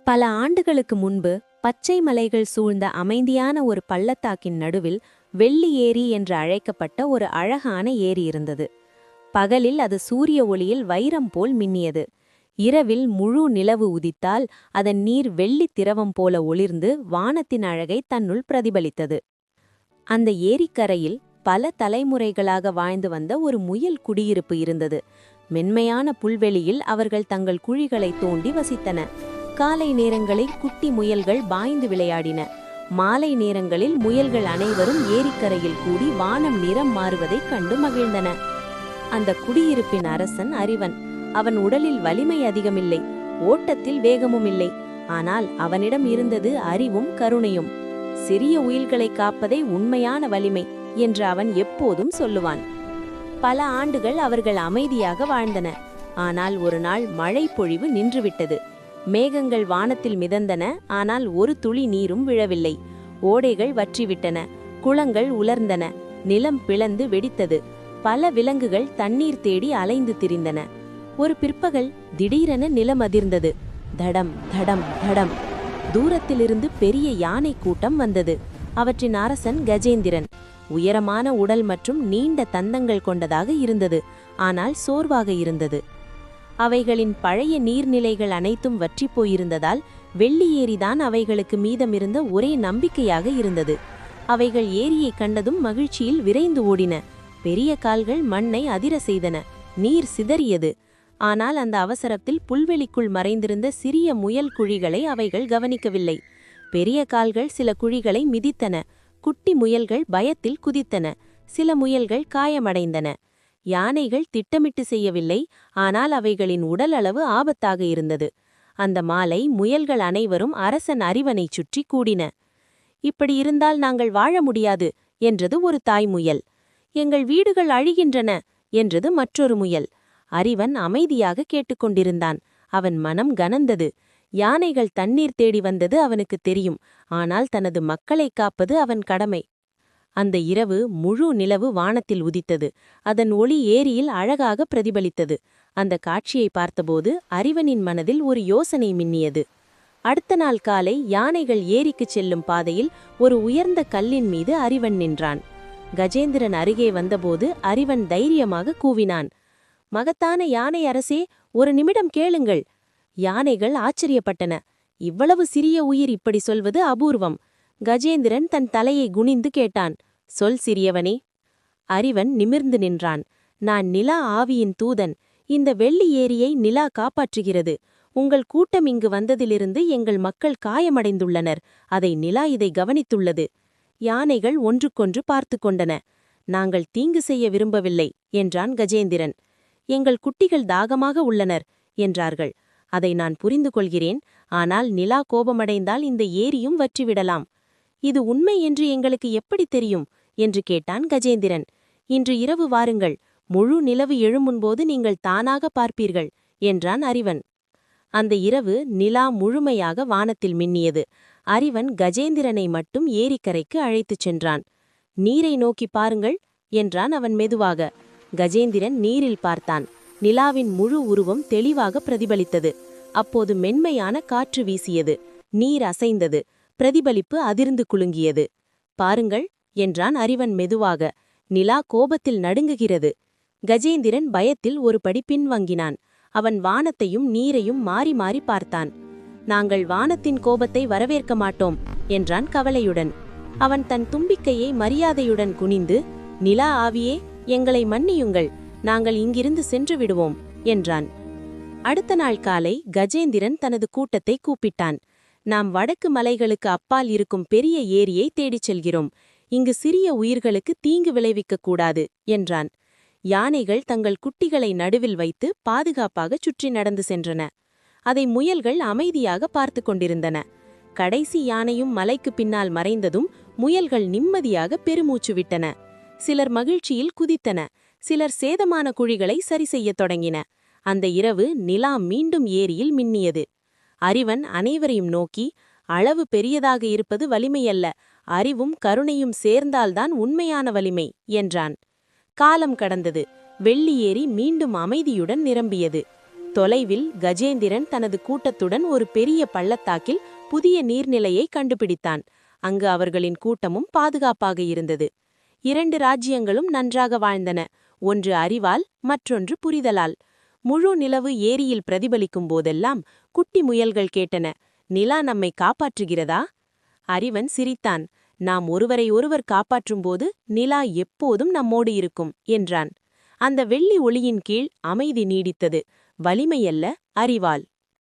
பல ஆண்டுகளுக்கு முன்பு பச்சை மலைகள் சூழ்ந்த அமைதியான ஒரு பள்ளத்தாக்கின் நடுவில் வெள்ளி ஏரி என்று அழைக்கப்பட்ட ஒரு அழகான ஏரி இருந்தது. பகலில் அது சூரிய ஒளியில் வைரம் போல் மின்னியது. இரவில் முழு நிலவு உதித்தால் அதன் நீர் வெள்ளித் திரவம் போல ஒளிர்ந்து வானத்தின் அழகை தன்னுள் பிரதிபலித்தது. அந்த ஏரிக்கரையில் பல தலைமுறைகளாக வாழ்ந்து வந்த ஒரு முயல் குடியிருப்பு இருந்தது. மென்மையான புல்வெளியில் அவர்கள் தங்கள் குழிகளை தோண்டி வசித்தன. காலை நேரங்களில் குட்டி முயல்கள் பாய்ந்து விளையாடின. மாலை நேரங்களில் முயல்கள் அனைவரும் ஏரிக்கரையில் கூடி வானம் நிறம் மாறுவதைக் கண்டு மகிழ்ந்தன. அந்த குடியிருப்பின் அரசன் அறிவன். அவன் உடலில் வலிமை அதிகமில்லை, ஓட்டத்தில் வேகமும் இல்லை. ஆனால் அவனிடம் இருந்தது அறிவும் கருணையும். சிறிய உயில்களை காப்பதே உண்மையான வலிமை என்று அவன் எப்போதும் சொல்லுவான். பல ஆண்டுகள் அவர்கள் அமைதியாக வாழ்ந்தன. ஆனால் ஒரு நாள் மழை பொழிவு நின்றுவிட்டது. மேகங்கள் வானத்தில் மிதந்தன, ஆனால் ஒரு துளி நீரும் விழவில்லை. ஓடைகள் வற்றிவிட்டன, குளங்கள் உலர்ந்தன, நிலம் பிளந்து வெடித்தது. பல விலங்குகள் தண்ணீர் தேடி அலைந்து திரிந்தன. ஒரு பிற்பகல் திடீரென நிலம் அதிர்ந்தது. தடம் தடம் தடம். தூரத்திலிருந்து பெரிய யானை கூட்டம் வந்தது. அவற்றின் அரசன் கஜேந்திரன். உயரமான உடல் மற்றும் நீண்ட தந்தங்கள் கொண்டதாக இருந்தது, ஆனால் சோர்வாக இருந்தது. அவைகளின் பழைய நீர்நிலைகள் அனைத்தும் வற்றிப் போயிருந்ததால் வெள்ளி ஏரிதான் அவைகளுக்கு மீதமிருந்த ஒரே நம்பிக்கையாக இருந்தது. அவைகள் ஏரியை கண்டதும் மகிழ்ச்சியில் விரைந்து ஓடின. பெரிய கால்கள் மண்ணை அதிர செய்தன. நீர் சிதறியது. ஆனால் அந்த அவசரத்தில் புல்வெளிக்குள் மறைந்திருந்த சிறிய முயல் குழிகளை அவைகள் கவனிக்கவில்லை. பெரிய கால்கள் சில குழிகளை மிதித்தன. குட்டி முயல்கள் பயத்தில் குதித்தன. சில முயல்கள் காயமடைந்தன. யானைகள் திட்டமிட்டு செய்யவில்லை, ஆனால் அவைகளின் உடல் அளவு ஆபத்தாக இருந்தது. அந்த மாலை முயல்கள் அனைவரும் அரசன் அறிவனைச் சுற்றி கூடின. இப்படி இருந்தால் நாங்கள் வாழ முடியாது என்றது ஒரு தாய் முயல். எங்கள் வீடுகள் அழிகின்றன என்றது மற்றொரு முயல். அறிவன் அமைதியாக கேட்டுக்கொண்டிருந்தான். அவன் மனம் கனந்தது. யானைகள் தண்ணீர் தேடி வந்தது அவனுக்கு தெரியும், ஆனால் தனது மக்களை காப்பது அவன் கடமை. அந்த இரவு முழு நிலவு வானத்தில் உதித்தது. அதன் ஒளி ஏரியில் அழகாக பிரதிபலித்தது. அந்த காட்சியை பார்த்தபோது அறிவனின் மனதில் ஒரு யோசனை மின்னியது. அடுத்த நாள் காலை யானைகள் ஏரிக்குச் செல்லும் பாதையில் ஒரு உயர்ந்த கல்லின் மீது அறிவன் நின்றான். கஜேந்திரன் அருகே வந்தபோது அறிவன் தைரியமாக கூவினான். மகத்தான யானை அரசே, ஒரு நிமிடம் கேளுங்கள். யானைகள் ஆச்சரியப்பட்டன. இவ்வளவு சிறிய உயிர் இப்படி சொல்வது அபூர்வம். கஜேந்திரன் தன் தலையை குனிந்து கேட்டான். சொல் சிறியவனே. அறிவன் நிமிர்ந்து நின்றான். நான் நிலா ஆவியின் தூதன். இந்த வெள்ளி ஏரியை நிலா காப்பாற்றுகிறது. உங்கள் கூட்டம் இங்கு வந்ததிலிருந்து எங்கள் மக்கள் காயமடைந்துள்ளனர். அதை நிலா இதை கவனித்துள்ளது. யானைகள் ஒன்றுக்கொன்று பார்த்து கொண்டன. நாங்கள் தீங்கு செய்ய விரும்பவில்லை என்றான் கஜேந்திரன். எங்கள் குட்டிகள் தாகமாக உள்ளனர் என்றார்கள். அதை நான் புரிந்து கொள்கிறேன். ஆனால் நிலா கோபமடைந்தால் இந்த ஏரியும் வற்றிவிடலாம். இது உண்மை என்று எங்களுக்கு எப்படி தெரியும் என்று கேட்டான் கஜேந்திரன். இன்று இரவு வாருங்கள். முழு நிலவு எழும்பும்போது நீங்கள் தானாக பார்ப்பீர்கள் என்றான் அறிவன். அந்த இரவு நிலா முழுமையாக வானத்தில் மின்னியது. அறிவன் கஜேந்திரனை மட்டும் ஏரிக்கரைக்கு அழைத்துச் சென்றான். நீரை நோக்கி பாருங்கள் என்றான் அவன் மெதுவாக. கஜேந்திரன் நீரில் பார்த்தான். நிலாவின் முழு உருவம் தெளிவாக பிரதிபலித்தது. அப்போது மென்மையான காற்று வீசியது. நீர் அசைந்தது. பிரதிபலிப்பு அதிர்ந்து குலுங்கியது. பாருங்கள் என்றான் அறிவன் மெதுவாக. நிலா கோபத்தில் நடுங்குகிறது. கஜேந்திரன் பயத்தில் ஒரு படி பின்வாங்கினான். அவன் வானத்தையும் நீரையும் மாறி மாறி பார்த்தான். நாங்கள் வானத்தின் கோபத்தை வரவேற்க மாட்டோம் என்றான் கவலையுடன். அவன் தன் தும்பிக்கையை மரியாதையுடன் குனிந்து, நிலா ஆவியே, எங்களை மன்னியுங்கள், நாங்கள் இங்கிருந்து சென்று விடுவோம் என்றான். அடுத்த நாள் காலை கஜேந்திரன் தனது கூட்டத்தை கூப்பிட்டான். நாம் வடக்கு மலைகளுக்கு அப்பால் இருக்கும் பெரிய ஏரியை தேடிச் செல்கிறோம். இங்கு சிறிய உயிர்களுக்கு தீங்கு விளைவிக்கக் கூடாது என்றான். யானைகள் தங்கள் குட்டிகளை நடுவில் வைத்து பாதுகாப்பாக சுற்றி நடந்து சென்றன. அதை முயல்கள் அமைதியாக பார்த்து கொண்டிருந்தன. கடைசி யானையும் மலைக்கு பின்னால் மறைந்ததும் முயல்கள் நிம்மதியாக பெருமூச்சு விட்டன. சிலர் மகிழ்ச்சியில் குதித்தன. சிலர் சேதமான குழிகளை சரி செய்யத் தொடங்கின. அந்த இரவு நிலா மீண்டும் ஏரியில் மின்னியது. அறிவன் அனைவரையும் நோக்கி, அளவு பெரியதாக இருப்பது வலிமையல்ல, அறிவும் கருணையும் சேர்ந்தால்தான் உண்மையான வலிமை என்றான். காலம் கடந்தது. வெள்ளி ஏரி மீண்டும் அமைதியுடன் நிரம்பியது. தொலைவில் கஜேந்திரன் தனது கூட்டத்துடன் ஒரு பெரிய பள்ளத்தாக்கில் புதிய நீர்நிலையை கண்டுபிடித்தான். அங்கு அவர்களின் கூட்டமும் பாதுகாப்பாக இருந்தது. 2 ராஜ்யங்களும் நன்றாக வாழ்ந்தன, ஒன்று அறிவால், மற்றொன்று புரிதலால். முழு நிலவு ஏரியில் பிரதிபலிக்கும் போதெல்லாம் குட்டி முயல்கள் கேட்டன, நிலா நம்மை காப்பாற்றுகிறதா? அறிவன் சிரித்தான். நாம் ஒருவரை ஒருவர் காப்பாற்றும்போது நிலா எப்போதும் நம்மோடு இருக்கும் என்றான். அந்த வெள்ளி ஒளியின் கீழ் அமைதி நீடித்தது, வலிமையல்ல, அறிவால்.